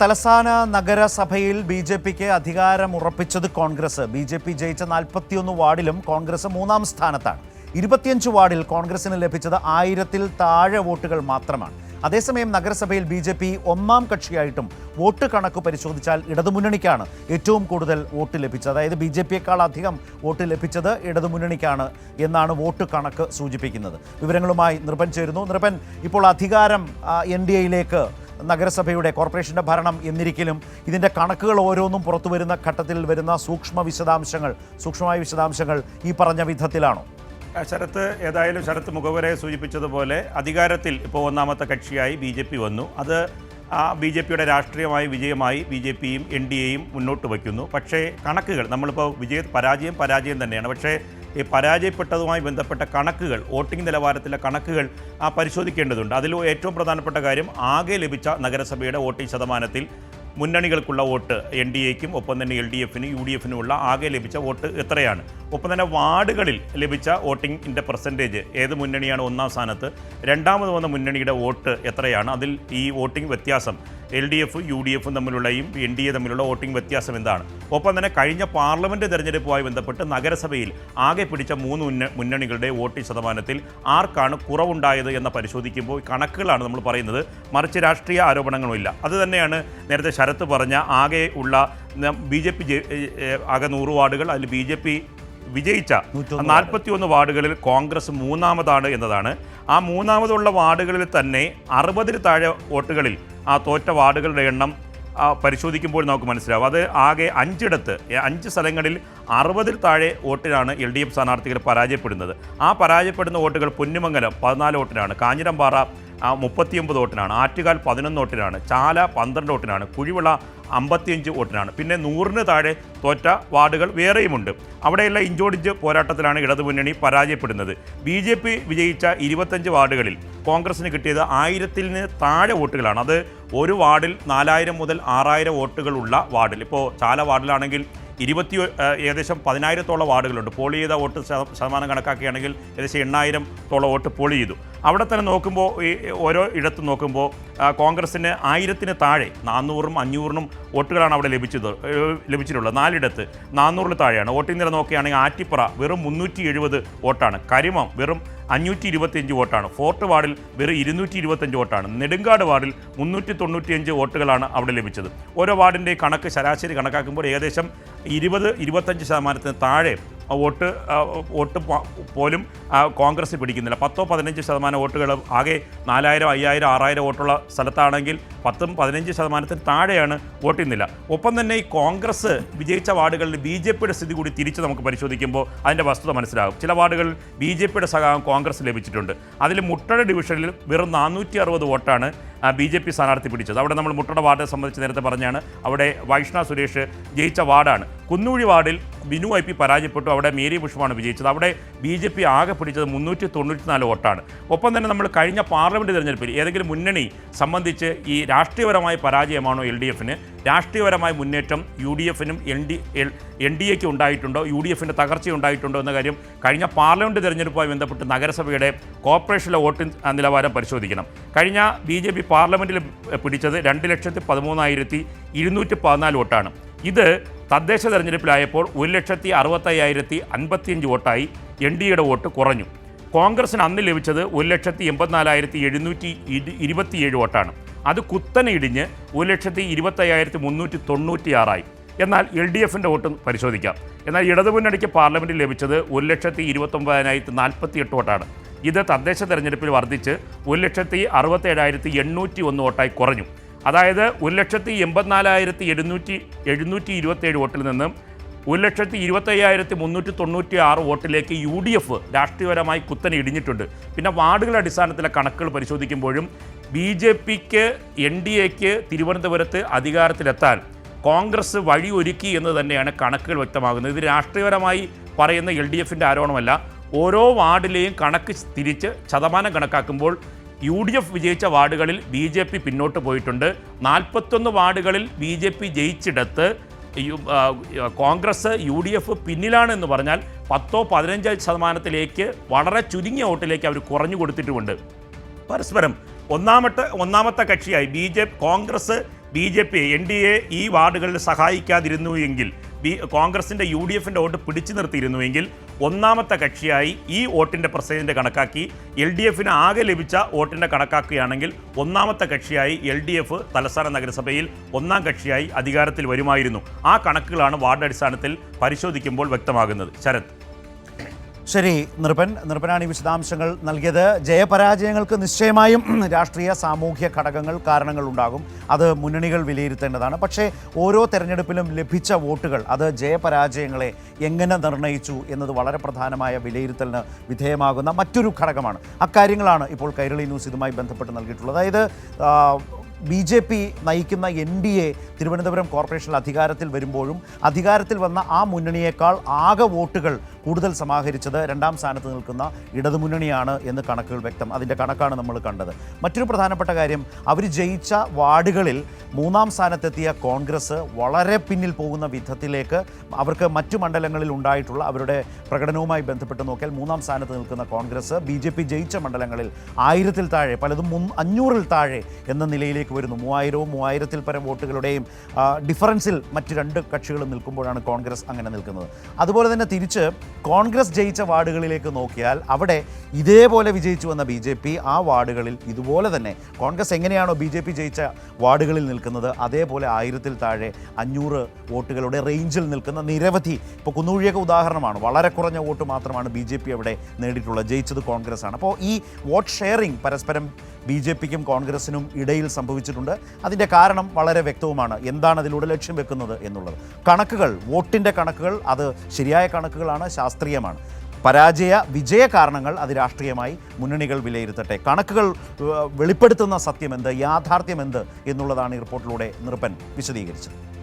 തലസ്ഥാന നഗരസഭയിൽ ബി.ജെ.പിക്ക് അധികാരമുറപ്പിച്ചത് കോൺഗ്രസ്. ബി.ജെ.പി ജയിച്ച 41 വാർഡിലും കോൺഗ്രസ് 3-ാം സ്ഥാനത്താണ്. 25 വാർഡിൽ കോൺഗ്രസിന് ലഭിച്ചത് 1000-ൽ താഴെ വോട്ടുകൾ മാത്രമാണ്. അതേസമയം നഗരസഭയിൽ ബി.ജെ.പി 1-ാം കക്ഷിയായിട്ടും വോട്ട് കണക്ക് പരിശോധിച്ചാൽ ഇടതുമുന്നണിക്കാണ് ഏറ്റവും കൂടുതൽ വോട്ട് ലഭിച്ചത്. അതായത് ബി.ജെ.പിയേക്കാൾ അധികം വോട്ട് ലഭിച്ചത് ഇടതുമുന്നണിക്കാണ് എന്നാണ് വോട്ട് കണക്ക് സൂചിപ്പിക്കുന്നത്. വിവരങ്ങളുമായി നൃപൻ ചേരുന്നു. നൃപൻ, ഇപ്പോൾ അധികാരം എൻ.ഡി.എയിലേക്ക് നഗരസഭയുടെ കോർപ്പറേഷൻ്റെ ഭരണം എന്നിരിക്കലും ഇതിൻ്റെ കണക്കുകൾ ഓരോന്നും പുറത്തു വരുന്ന ഘട്ടത്തിൽ വരുന്ന സൂക്ഷ്മമായ വിശദാംശങ്ങൾ ഈ പറഞ്ഞ വിധത്തിലാണോ? ശരത്ത് മുഖവരെ സൂചിപ്പിച്ചതുപോലെ അധികാരത്തിൽ ഇപ്പോൾ 1-ാമത്തെ കക്ഷിയായി ബി.ജെ.പി വന്നു. അത് ബി.ജെ.പിയുടെ രാഷ്ട്രീയമായ വിജയമായി ബി.ജെ.പിയും എൻ.ഡി.എയും മുന്നോട്ട് വയ്ക്കുന്നു. പക്ഷേ കണക്കുകൾ നമ്മളിപ്പോൾ പരാജയം തന്നെയാണ്. പക്ഷേ ഈ പരാജയപ്പെട്ടതുമായി ബന്ധപ്പെട്ട കണക്കുകൾ, വോട്ടിംഗ് നിലവാരത്തിലെ കണക്കുകൾ പരിശോധിക്കേണ്ടതുണ്ട്. അതിൽ ഏറ്റവും പ്രധാനപ്പെട്ട കാര്യം ആകെ ലഭിച്ച നഗരസഭയുടെ വോട്ടിംഗ് ശതമാനത്തിൽ മുന്നണികൾക്കുള്ള വോട്ട് എൻ.ഡി.എക്കും ഒപ്പം തന്നെ എൽ.ഡി.എഫിനും യു.ഡി.എഫിനുമുള്ള ആകെ ലഭിച്ച വോട്ട് എത്രയാണ്, ഒപ്പം തന്നെ വാർഡുകളിൽ ലഭിച്ച വോട്ടിങ്ങിൻ്റെ പെർസെൻറ്റേജ്, ഏത് മുന്നണിയാണ് 1-ാം സ്ഥാനത്ത്, രണ്ടാമത് വന്ന മുന്നണിയുടെ വോട്ട് എത്രയാണ്, അതിൽ ഈ വോട്ടിംഗ് വ്യത്യാസം എൽ.ഡി.എഫ് യു.ഡി.എഫും തമ്മിലുള്ളയും എൻ.ഡി.എ തമ്മിലുള്ള വോട്ടിംഗ് വ്യത്യാസം എന്താണ്, ഒപ്പം തന്നെ കഴിഞ്ഞ പാർലമെൻറ്റ് തെരഞ്ഞെടുപ്പുമായി ബന്ധപ്പെട്ട് നഗരസഭയിൽ ആകെ പിടിച്ച 3 മുന്നണികളുടെ വോട്ടിംഗ് ശതമാനത്തിൽ ആർക്കാണ് കുറവുണ്ടായത് എന്ന് പരിശോധിക്കുമ്പോൾ കണക്കുകളാണ് നമ്മൾ പറയുന്നത്, മറിച്ച് രാഷ്ട്രീയ ആരോപണങ്ങളുമില്ല. അതുതന്നെയാണ് നേരത്തെ ശരത്ത് പറഞ്ഞ ആകെ ഉള്ള ബി.ജെ.പി ആകെ 100 വാർഡുകൾ, അതിൽ ബി.ജെ.പി വിജയിച്ച 41 വാർഡുകളിൽ കോൺഗ്രസ് 3-ാമതാണ് എന്നതാണ്. ആ 3-ാമതുള്ള വാർഡുകളിൽ തന്നെ 60-ൽ താഴെ വോട്ടുകളിൽ ആ തോറ്റ വാർഡുകളുടെ എണ്ണം പരിശോധിക്കുമ്പോൾ നമുക്ക് മനസ്സിലാവും. അത് ആകെ 5 സ്ഥലങ്ങളിൽ 60-ൽ താഴെ വോട്ടിനാണ് എൽ.ഡി.എഫ് സ്ഥാനാർത്ഥികൾ പരാജയപ്പെടുന്നത്. ആ പരാജയപ്പെടുന്ന വോട്ടുകൾ പൊന്നുമംഗലം 14 വോട്ടിനാണ്, കാഞ്ഞിരംപാറ 39 വോട്ടിനാണ്, ആറ്റുകാൽ 11 വോട്ടിനാണ്, ചാല 12 വോട്ടിനാണ്, കുഴിവിള 55 വോട്ടിനാണ്. പിന്നെ 100-ന് താഴെ തോറ്റ വാർഡുകൾ വേറെയുമുണ്ട്. അവിടെയുള്ള ഇഞ്ചോടിഞ്ച് പോരാട്ടത്തിലാണ് ഇടതുമുന്നണി പരാജയപ്പെടുന്നത്. ബി.ജെ.പി വിജയിച്ച 25 വാർഡുകളിൽ കോൺഗ്രസിന് കിട്ടിയത് 1000-ന് താഴെ വോട്ടുകളാണ്. അത് ഒരു വാർഡിൽ 4000 മുതൽ 6000 വോട്ടുകളുള്ള വാർഡിൽ, ഇപ്പോൾ ചാല വാർഡിലാണെങ്കിൽ ഏകദേശം 10,000-ത്തോളം വാർഡുകളുണ്ട്. പോൾ ചെയ്ത വോട്ട് ശതമാനം കണക്കാക്കുകയാണെങ്കിൽ ഏകദേശം 8,000-ത്തോളം വോട്ട് പോൾ ചെയ്തു. അവിടെ തന്നെ നോക്കുമ്പോൾ ഈ ഓരോ ഇടത്തും നോക്കുമ്പോൾ കോൺഗ്രസിന് 1000-ന് താഴെ 400-നും 500-നും വോട്ടുകളാണ് അവിടെ ലഭിച്ചിട്ടുള്ളത്. 4 400-ൽ താഴെയാണ്. വോട്ടിംഗ് നില നോക്കുകയാണെങ്കിൽ ആറ്റിപ്പറ വെറും 370 വോട്ടാണ്, കരിമം വെറും 525 വോട്ടാണ്, ഫോർട്ട് വാർഡിൽ വെറും 225 വോട്ടാണ്, നെടുങ്കാട് വാർഡിൽ 395 വോട്ടുകളാണ് അവിടെ ലഭിച്ചത്. ഓരോ വാർഡിൻ്റെ കണക്ക് ശരാശരി കണക്കാക്കുമ്പോൾ ഏകദേശം 20-25% താഴെ വോട്ട് പോലും കോൺഗ്രസ് പിടിക്കുന്നില്ല. 10-15% വോട്ടുകൾ ആകെ 4000, 5000, 6000 വോട്ടുള്ള സ്ഥലത്താണെങ്കിൽ 10-15% താഴെയാണ് വോട്ടിംഗ് നില. ഒപ്പം തന്നെ ഈ കോൺഗ്രസ് വിജയിച്ച വാർഡുകളിൽ ബി.ജെ.പിയുടെ സ്ഥിതി കൂടി തിരിച്ച് നമുക്ക് പരിശോധിക്കുമ്പോൾ അതിൻ്റെ വസ്തുത മനസ്സിലാകും. ചില വാർഡുകളിൽ ബി.ജെ.പിയുടെ സഹായം കോൺഗ്രസ് ലഭിച്ചിട്ടുണ്ട്. അതിൽ മുട്ടട ഡിവിഷനിൽ വെറും 460 വോട്ടാണ് ബി.ജെ.പി സ്ഥാനാർത്ഥി പിടിച്ചത്. അവിടെ നമ്മൾ മുട്ടട വാർഡിനെ സംബന്ധിച്ച് നേരത്തെ പറഞ്ഞാണ്. അവിടെ വൈഷ്ണ സുരേഷ് ജയിച്ച വാർഡാണ്. കുന്നൂഴി വാർഡിൽ ബിനു ഐ.പി പരാജയപ്പെട്ടു. അവിടെ മേരി ബുഷുമാണ് വിജയിച്ചത്. അവിടെ ബി.ജെ.പി ആകെ പിടിച്ചത് 394 വോട്ടാണ്. ഒപ്പം തന്നെ നമ്മൾ കഴിഞ്ഞ പാർലമെൻറ്റ് തെരഞ്ഞെടുപ്പിൽ ഏതെങ്കിലും മുന്നണി സംബന്ധിച്ച് ഈ രാഷ്ട്രീയപരമായ പരാജയമാണോ എൽ.ഡി.എഫിന്, രാഷ്ട്രീയപരമായ മുന്നേറ്റം യു.ഡി.എഫിനും എൻ.ഡി.എക്ക് ഉണ്ടായിട്ടുണ്ടോ, യു.ഡി.എഫിൻ്റെ തകർച്ച ഉണ്ടായിട്ടുണ്ടോ എന്ന കാര്യം കഴിഞ്ഞ പാർലമെൻറ്റ് തെരഞ്ഞെടുപ്പുമായി ബന്ധപ്പെട്ട് നഗരസഭയുടെ കോർപ്പറേഷനിലെ വോട്ടിംഗ് നിലവാരം പരിശോധിക്കണം. കഴിഞ്ഞ ബി.ജെ.പി പാർലമെൻറ്റിൽ പിടിച്ചത് 2,13,214 വോട്ടാണ്. ഇത് തദ്ദേശ തെരഞ്ഞെടുപ്പിലായപ്പോൾ 1,65,055 വോട്ടായി എൻ.ഡി.എയുടെ വോട്ട് കുറഞ്ഞു. കോൺഗ്രസിന് അന്ന് ലഭിച്ചത് 1,84,727 വോട്ടാണ്. അത് കുത്തനെ ഇടിഞ്ഞ് 1,25,396 എന്നാൽ എൽ.ഡി.എഫിൻ്റെ വോട്ട് പരിശോധിക്കാം. എന്നാൽ ഇടതുമുന്നണിക്ക് പാർലമെൻറ്റിൽ ലഭിച്ചത് 1,29,048 വോട്ടാണ്. ഇത് തദ്ദേശ തെരഞ്ഞെടുപ്പിൽ വർദ്ധിച്ച് 1,67,801 വോട്ടായി കുറഞ്ഞു. അതായത് 1,84,727 വോട്ടിൽ നിന്നും 1,25,396 വോട്ടിലേക്ക് യു.ഡി.എഫ് രാഷ്ട്രീയപരമായി കുത്തനെ ഇടിഞ്ഞിട്ടുണ്ട്. പിന്നെ വാർഡുകളുടെ അടിസ്ഥാനത്തിലെ കണക്കുകൾ പരിശോധിക്കുമ്പോഴും ബി.ജെ.പിക്ക് എൻ.ഡി.എക്ക് തിരുവനന്തപുരത്ത് അധികാരത്തിലെത്താൻ കോൺഗ്രസ് വഴി ഒരുക്കി എന്ന് തന്നെയാണ് കണക്കുകൾ വ്യക്തമാകുന്നത്. ഇത് രാഷ്ട്രീയപരമായി പറയുന്ന എൽ.ഡി.എഫിൻ്റെ ആരോപണമല്ല. ഓരോ വാർഡിലെയും കണക്ക് തിരിച്ച് ശതമാനം കണക്കാക്കുമ്പോൾ യു.ഡി.എഫ് വിജയിച്ച വാർഡുകളിൽ ബി.ജെ.പി പിന്നോട്ട് പോയിട്ടുണ്ട്. 41 വാർഡുകളിൽ ബി.ജെ.പി ജയിച്ചിടത്ത് കോൺഗ്രസ് യു.ഡി.എഫ് പിന്നിലാണെന്ന് പറഞ്ഞാൽ 10-15% വളരെ ചുരുങ്ങിയ വോട്ടിലേക്ക് അവർ കുറഞ്ഞു കൊടുത്തിട്ടുമുണ്ട്. പരസ്പരം ഒന്നാമത്തെ കക്ഷിയായി കോൺഗ്രസ് BJP NDA ഈ വാർഡുകളിൽ സഹായിക്കാതിരുന്നു എങ്കിൽ കോൺഗ്രസിൻ്റെ UDFൻ്റെ വോട്ട് പിടിച്ചു നിർത്തിയിരുന്നുവെങ്കിൽ ഒന്നാമത്തെ കക്ഷിയായി ഈ വോട്ടിൻ്റെ പെർസെൻറ്റേജ് കണക്കാക്കി LDFന് ആകെ ലഭിച്ച വോട്ടിൻ്റെ കണക്കാക്കുകയാണെങ്കിൽ ഒന്നാമത്തെ കക്ഷിയായി LDF തലസ്ഥാന നഗരസഭയിൽ ഒന്നാം കക്ഷിയായി അധികാരത്തിൽ വരുമായിരുന്നു. ആ കണക്കുകളാണ് വാർഡ് അടിസ്ഥാനത്തിൽ പരിശോധിക്കുമ്പോൾ വ്യക്തമാകുന്നത്. ശരത്. ശരി, നൃപനാണ് ഈ വിശദാംശങ്ങൾ നൽകിയത്. ജയപരാജയങ്ങൾക്ക് നിശ്ചയമായും രാഷ്ട്രീയ സാമൂഹ്യ ഘടകങ്ങൾ കാരണങ്ങൾ ഉണ്ടാകും. അത് മുന്നണികൾ വിലയിരുത്തേണ്ടതാണ്. പക്ഷേ ഓരോ തെരഞ്ഞെടുപ്പിലും ലഭിച്ച വോട്ടുകൾ അത് ജയപരാജയങ്ങളെ എങ്ങനെ നിർണ്ണയിച്ചു എന്നത് വളരെ പ്രധാനമായ വിലയിരുത്തലിന് വിധേയമാകുന്ന മറ്റൊരു ഘടകമാണ്. അക്കാര്യങ്ങളാണ് ഇപ്പോൾ കൈരളി ന്യൂസ് ഇതുമായി ബന്ധപ്പെട്ട് നൽകിയിട്ടുള്ളത്. അതായത് BJP നയിക്കുന്ന NDA തിരുവനന്തപുരം കോർപ്പറേഷനിൽ അധികാരത്തിൽ വരുമ്പോഴും അധികാരത്തിൽ വന്ന ആ മുന്നണിയേക്കാൾ ആകെ വോട്ടുകൾ കൂടുതൽ സമാഹരിച്ചത് രണ്ടാം സ്ഥാനത്ത് നിൽക്കുന്ന ഇടതുമുന്നണിയാണ് എന്ന് കണക്കുകൾ വ്യക്തം. അതിൻ്റെ കണക്കാണ് നമ്മൾ കണ്ടത്. മറ്റൊരു പ്രധാനപ്പെട്ട കാര്യം, അവർ ജയിച്ച വാർഡുകളിൽ മൂന്നാം സ്ഥാനത്തെത്തിയ കോൺഗ്രസ് വളരെ പിന്നിൽ പോകുന്ന വിധത്തിലേക്ക് അവർക്ക് മറ്റു മണ്ഡലങ്ങളിൽ ഉണ്ടായിട്ടുള്ള അവരുടെ പ്രകടനവുമായി ബന്ധപ്പെട്ട് നോക്കിയാൽ മൂന്നാം സ്ഥാനത്ത് നിൽക്കുന്ന കോൺഗ്രസ് BJP ജയിച്ച മണ്ഡലങ്ങളിൽ 1000-ൽ താഴെ, പലതും 500-ൽ താഴെ എന്ന നിലയിലേക്ക് വരുന്നു. 3000-വും 3000-ൽ പരം വോട്ടുകളുടെയും ഡിഫറൻസിൽ മറ്റ് രണ്ട് കക്ഷികളും നിൽക്കുമ്പോഴാണ് കോൺഗ്രസ് അങ്ങനെ നിൽക്കുന്നത്. അതുപോലെ തന്നെ തിരിച്ച് കോൺഗ്രസ് ജയിച്ച വാർഡുകളിലേക്ക് നോക്കിയാൽ അവിടെ ഇതേപോലെ വിജയിച്ചു വന്ന BJP ആ വാർഡുകളിൽ ഇതുപോലെ തന്നെ കോൺഗ്രസ് എങ്ങനെയാണോ BJP ജയിച്ച വാർഡുകളിൽ നിൽക്കുന്നത് അതേപോലെ 1000-ൽ താഴെ 500 വോട്ടുകളുടെ റേഞ്ചിൽ നിൽക്കുന്ന നിരവധി, ഇപ്പോൾ കുന്നൂഴിയൊക്കെ ഉദാഹരണമാണ്, വളരെ കുറഞ്ഞ വോട്ട് മാത്രമാണ് BJP അവിടെ നേടിയിട്ടുള്ളത്. ജയിച്ചത് കോൺഗ്രസ് ആണ്. അപ്പോൾ ഈ വോട്ട് ഷെയറിംഗ് പരസ്പരം BJPക്കും കോൺഗ്രസിനും ഇടയിൽ സംഭവിച്ചിട്ടുണ്ട്. അതിൻ്റെ കാരണം വളരെ വ്യക്തവുമാണ്. എന്താണ് അതിലൂടെ ലക്ഷ്യം വെക്കുന്നത് എന്നുള്ളത്. കണക്കുകൾ, വോട്ടിൻ്റെ കണക്കുകൾ അത് ശരിയായ കണക്കുകളാണ്, ശാസ്ത്രീയമാണ്. വിജയ കാരണങ്ങൾ അത് രാഷ്ട്രീയമായി മുന്നണികൾ വിലയിരുത്തട്ടെ. കണക്കുകൾ വെളിപ്പെടുത്തുന്ന സത്യമെന്ത്, യാഥാർത്ഥ്യമെന്ത് എന്നുള്ളതാണ് ഈ റിപ്പോർട്ടിലൂടെ നൃപൻ വിശദീകരിച്ചത്.